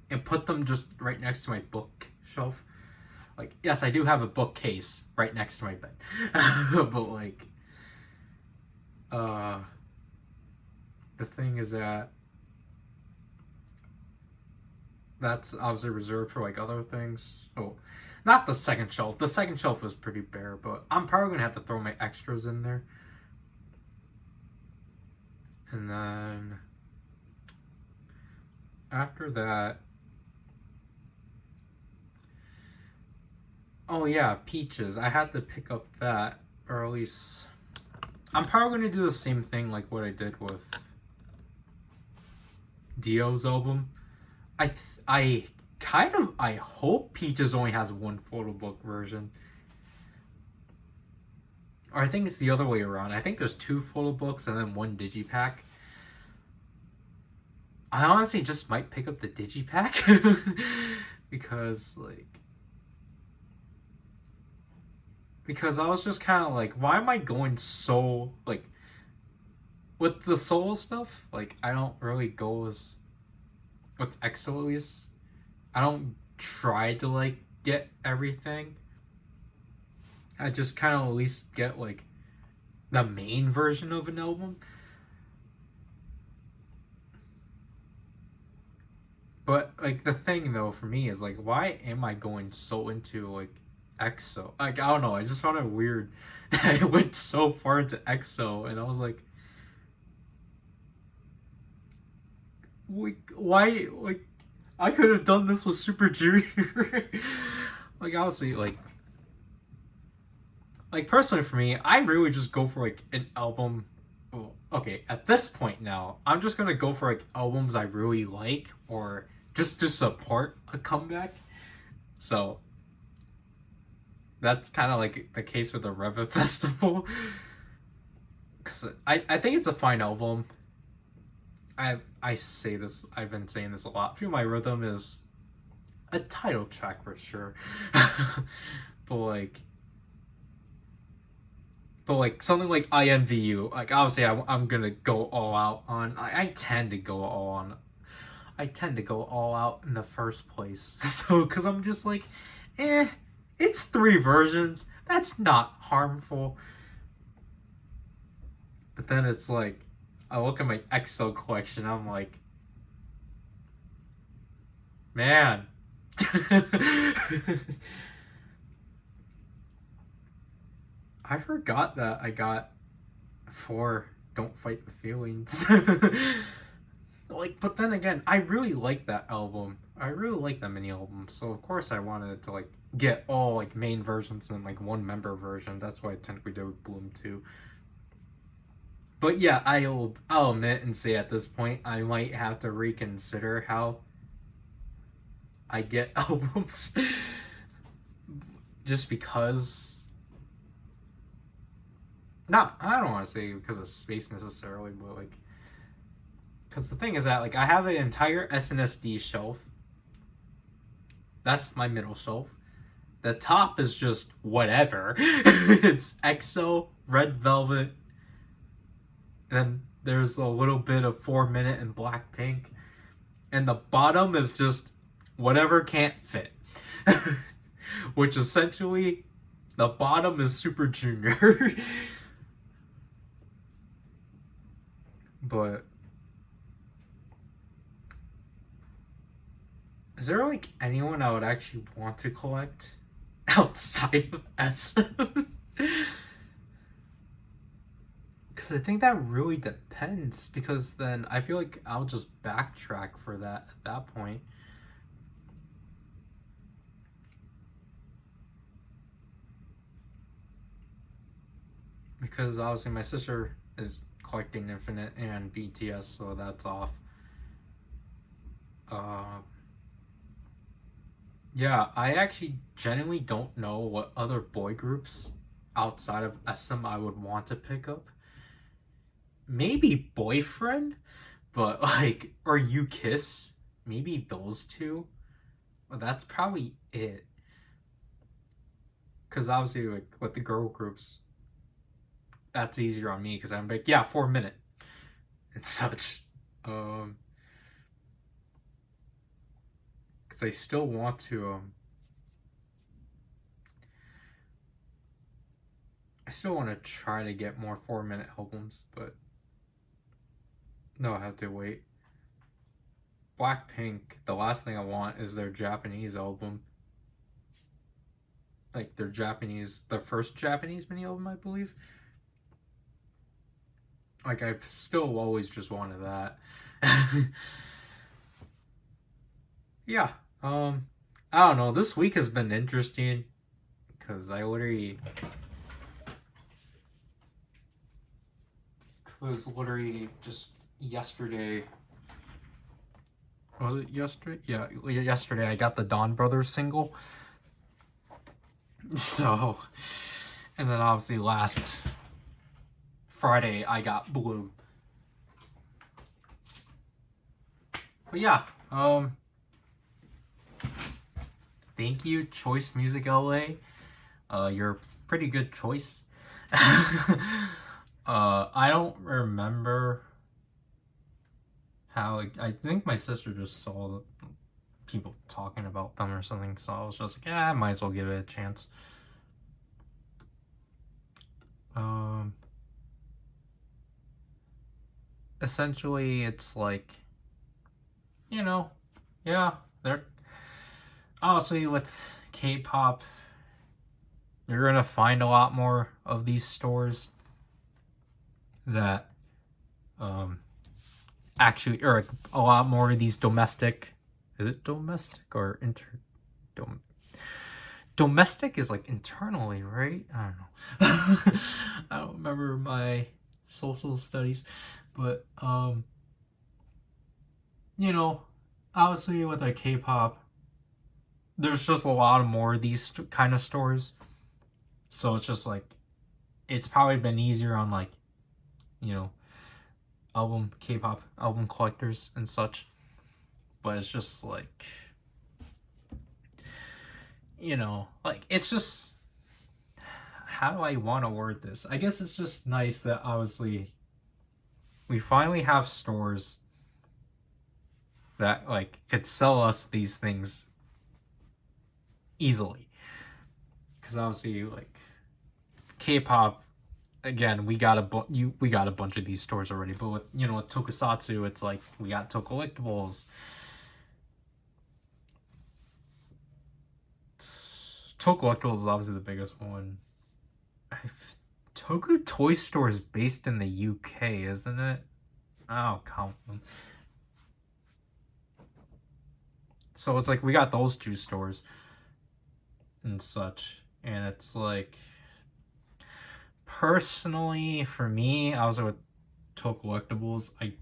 and put them just right next to my bookshelf. Like, yes, I do have a bookcase right next to my bed. But like, the thing is that that's obviously reserved for like other things. Oh, not the second shelf. The second shelf is pretty bare, but I'm probably gonna have to throw my extras in there. And then after that, oh yeah, Peaches. I had to pick up that, or at least I'm probably gonna do the same thing like what I did with Dio's album. I hope Peaches only has one photo book version. Or I think it's the other way around. I think there's 2 photo books and then 1 digipack. I honestly just might pick up the digipack because I was just kind of like, why am I going so like with the solo stuff? Like, I don't really go as with EXO, at least. I don't try to like get everything. I just kind of at least get like the main version of an album. But like the thing though for me is like, why am I going so into like EXO? Like, I don't know, I just found it weird that I went so far into EXO, and I was like, why, like, I could have done this with Super Junior. Like, obviously, like personally for me, I really just go for like an album. Well, okay, at this point now, I'm just gonna go for like albums I really like, or just to support a comeback. So that's kind of like the case with the Rev Festival. Cause I think it's a fine album. I say this, I've been saying this a lot. Feel My Rhythm is a title track for sure. but like but like something like I Envy You, like obviously I'm gonna go all out on. I tend to go all on. I tend to go all out in the first place. So because I'm just like, it's 3 versions. That's not harmful. But then it's like, I look at my EXO collection. I'm like, man. I forgot that I got 4 Don't Fight the Feelings. Like, but then again, I really like that album. I really like that mini album. So of course I wanted to like get all like main versions and like one member version. That's why I technically did with Bloom too. But yeah, I'll admit and say at this point I might have to reconsider how I get albums. Just because, not, I don't want to say because of space necessarily, but like, because the thing is that like I have an entire SNSD shelf. That's my middle shelf. The top is just whatever. It's EXO, Red Velvet, and then there's a little bit of 4 Minute and Blackpink, and the bottom is just whatever can't fit. Which essentially, the bottom is Super Junior. But is there like anyone I would actually want to collect outside of SM? Because I think that really depends. Because then I feel like I'll just backtrack for that at that point. Because obviously my sister is collecting Infinite and BTS, so that's off. Yeah, I actually genuinely don't know what other boy groups outside of SM I would want to pick up. Maybe Boyfriend, but like, or You Kiss, maybe those two. But that's probably it. Because obviously, like with the girl groups, that's easier on me because I'm like, yeah, 4 Minute and such. Because I still want to I still want to try to get more 4 Minute albums, but no, I have to wait. Blackpink, the last thing I want is their Japanese album. Like their first Japanese mini album, I believe. Like I've still always just wanted that. Yeah. I don't know. This week has been interesting because I literally was literally just yesterday. Was it yesterday? Yeah, yesterday I got the Don Brothers single. So, and then obviously last Friday I got Bloom. But yeah, thank you, Choice Music LA. You're a pretty good choice. I don't remember how. I think my sister just saw people talking about them or something, so I was just like, I might as well give it a chance. Essentially, it's like, yeah, they're obviously with K-pop. You're gonna find a lot more of these stores that actually, or a lot more of these domestic, is it domestic or domestic is like internally, right? I don't know. I don't remember my social studies, but obviously with like K-pop, there's just a lot more of these kind of stores, so it's just like it's probably been easier on like, K-pop album collectors and such. But it's just like, like, it's just, how do I want to word this? I guess it's just nice that obviously we finally have stores that like could sell us these things easily. Because obviously, like, K-pop, again, we got a bunch of these stores already. But with with Tokusatsu, it's like we got Tokollectibles. Tokollectibles is obviously the biggest one. Toku Toy Store is based in the UK, isn't it? I don't count them. So it's like we got those two stores and such. And it's like, personally, for me, I was with Tokollectibles. I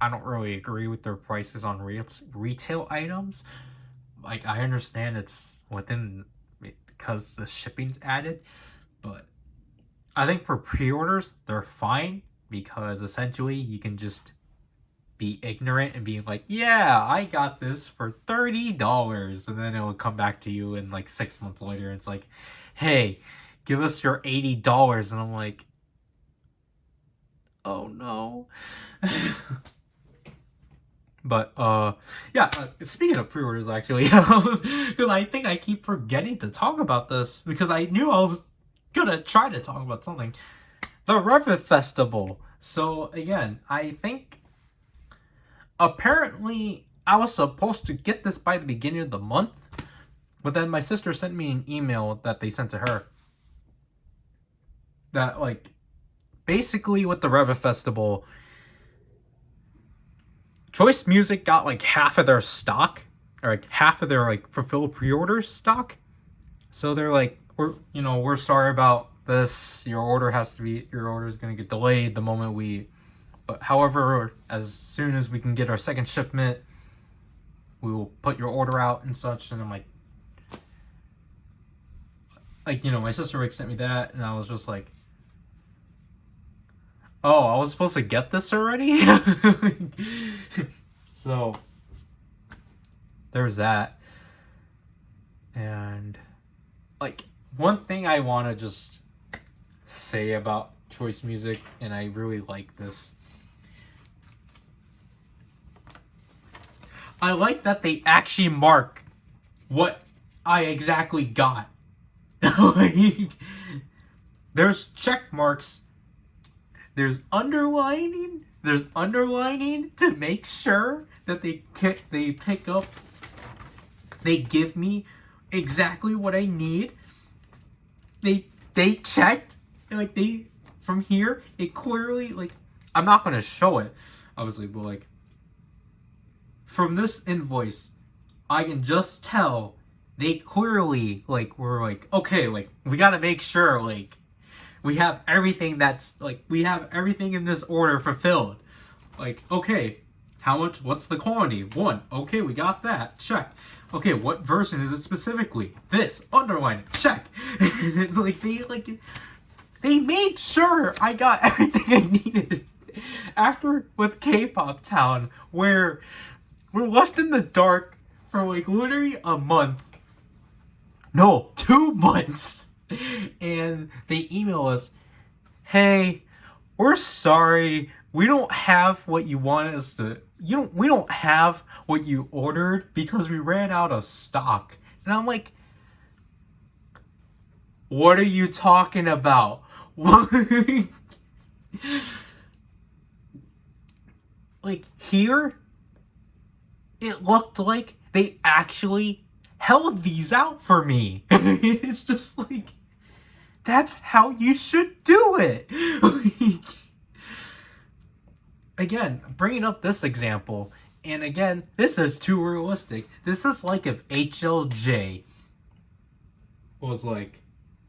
don't really agree with their prices on retail items. Like, I understand it's within, because the shipping's added, but I think for pre-orders they're fine, because essentially you can just be ignorant and be like, yeah, I got this for $30, and then it will come back to you in like 6 months later. It's like, hey, give us your $80, and I'm like, oh no. But yeah, speaking of pre-orders, actually, because I think I keep forgetting to talk about this, because I knew I was gonna try to talk about something. The Rev Festival. So again, I think apparently I was supposed to get this by the beginning of the month, but then my sister sent me an email that they sent to her that, like, basically with the Rev Festival, Choice Music got like half of their stock, or like half of their like fulfilled pre-order stock. So they're like, we're sorry about this. Your order is gonna get delayed the moment but however, as soon as we can get our second shipment, we will put your order out and such. And I'm like, my sister like sent me that, and I was just like, oh, I was supposed to get this already? So there's that. And like, one thing I want to just say about Choice Music, and I really like this, I like that they actually mark what I exactly got. Like, there's check marks, there's underlining to make sure that they pick up, they give me exactly what I need. They checked, like, from here, it clearly, like, I'm not gonna show it obviously, but like, from this invoice I can just tell they clearly, like, were like, okay, like, we gotta make sure, like, we have everything in this order fulfilled. Like, okay, what's the quantity? 1. Okay, we got that. Check. Okay, what version is it specifically? This. Underline it. Check. They made sure I got everything I needed. After with K-Pop Town, where we're left in the dark for like literally a month. No, 2 months. And they email us, hey, we're sorry, we don't have what you want us to, we don't have what you ordered because we ran out of stock. And I'm like, what are you talking about? Like, here, it looked like they actually held these out for me. It's just like, that's how you should do it. Again, bringing up this example, and again, this is too realistic. This is like if HLJ was like,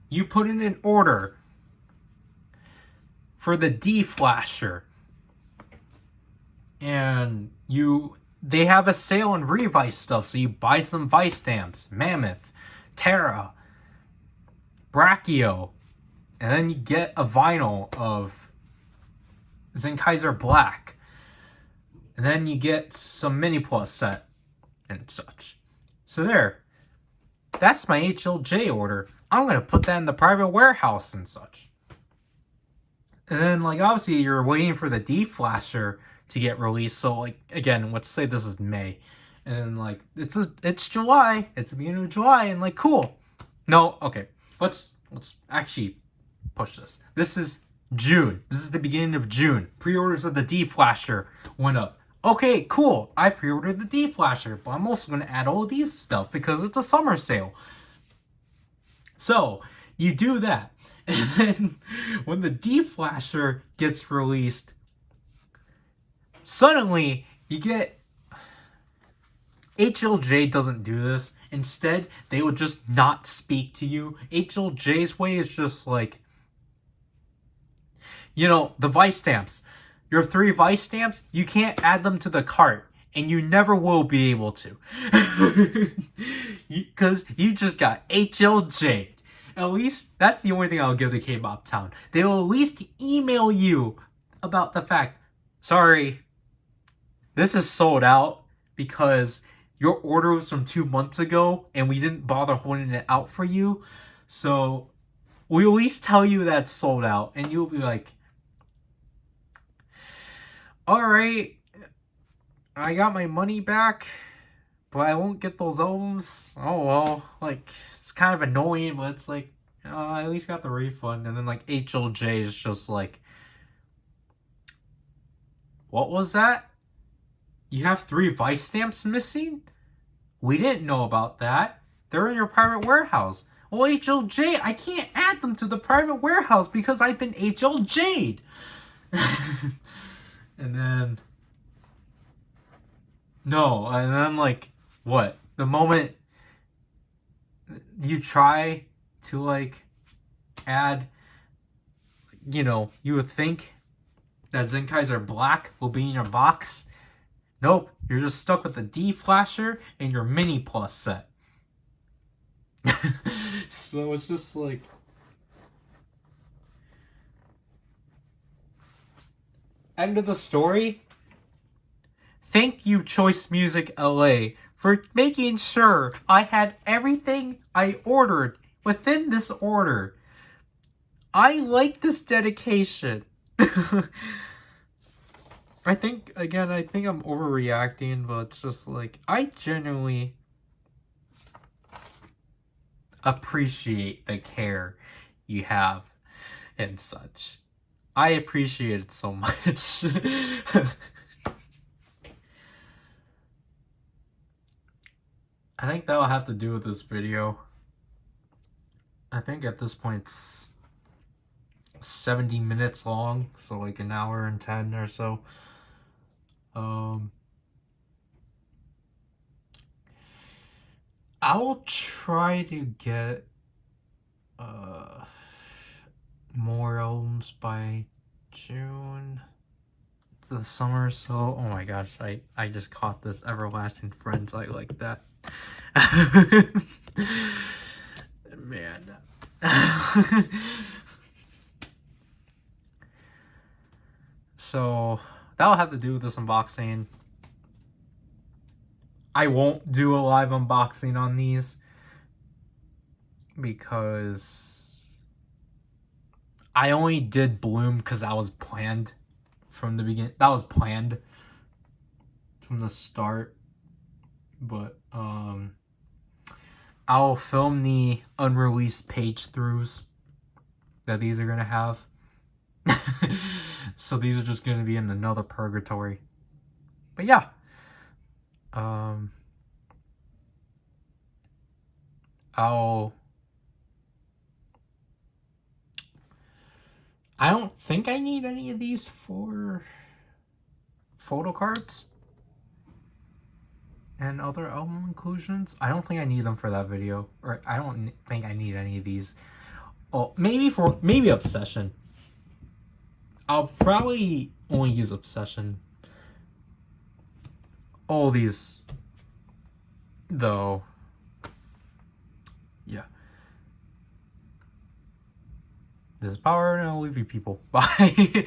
you put in an order for the D-Flasher, and they have a sale on Revice stuff, so you buy some Vice stamps, Mammoth, Terra, Brachio, and then you get a vinyl of Zenkaiser Black. And then you get some Mini Plus set and such. So there. That's my HLJ order. I'm going to put that in the private warehouse and such. And then, like, obviously you're waiting for the D-Flasher to get released. So, like, again, let's say this is May. And then, like, it's July. It's the beginning of July. And, like, cool. No, okay. Let's actually push this. This is June. This is the beginning of June. Pre-orders of the D-Flasher went up. Okay, cool. I pre-ordered the D-Flasher, but I'm also going to add all of these stuff because it's a summer sale. So, you do that. And then, when the D-Flasher gets released, suddenly, you get... HLJ doesn't do this. Instead, they would just not speak to you. HLJ's way is just like... You know, the Vice stamps. Your 3 Vice stamps, you can't add them to the cart. And you never will be able to. Because you just got HLJ'd. At least, that's the only thing I'll give the K-Pop Town. They will at least email you about the fact, sorry, this is sold out because your order was from 2 months ago and we didn't bother holding it out for you. So, we'll at least tell you that it's sold out. And you'll be like, alright, I got my money back, but I won't get those albums. Oh well, like, it's kind of annoying, but it's like, I at least got the refund. And then, like, HLJ is just like, what was that? You have 3 Vice stamps missing? We didn't know about that. They're in your private warehouse. Well, HLJ, I can't add them to the private warehouse because I've been HLJ'd. And then... No, and then, like, what? The moment you try to, like, add, you know, you would think that Zenkaiser Black will be in your box. Nope, you're just stuck with the D-Flasher and your Mini Plus set. So it's just like... End of the story. Thank you, Choice Music LA, for making sure I had everything I ordered within this order. I like this dedication. I think I'm overreacting, but it's just like, I genuinely appreciate the care you have and such. I appreciate it so much. I think that'll have to do with this video. I think at this point it's 70 minutes long, so like an hour and 10 or so. I'll try to get more albums by June. The summer, so oh my gosh, I just caught this Everlasting Friends. I like that. Man. So that'll have to do with this unboxing. I won't do a live unboxing on these because I only did Bloom because that was planned from the beginning. That was planned from the start. But I'll film the unreleased page throughs that these are gonna have. So these are just gonna be in another purgatory. But yeah. I don't think I need any of these for photo cards and other album inclusions. I don't think I need them for that video, or I don't think I need any of these. Oh, maybe Obsession. I'll probably only use Obsession. All these, though. Yeah. This is Power, and I'll leave you people. Bye.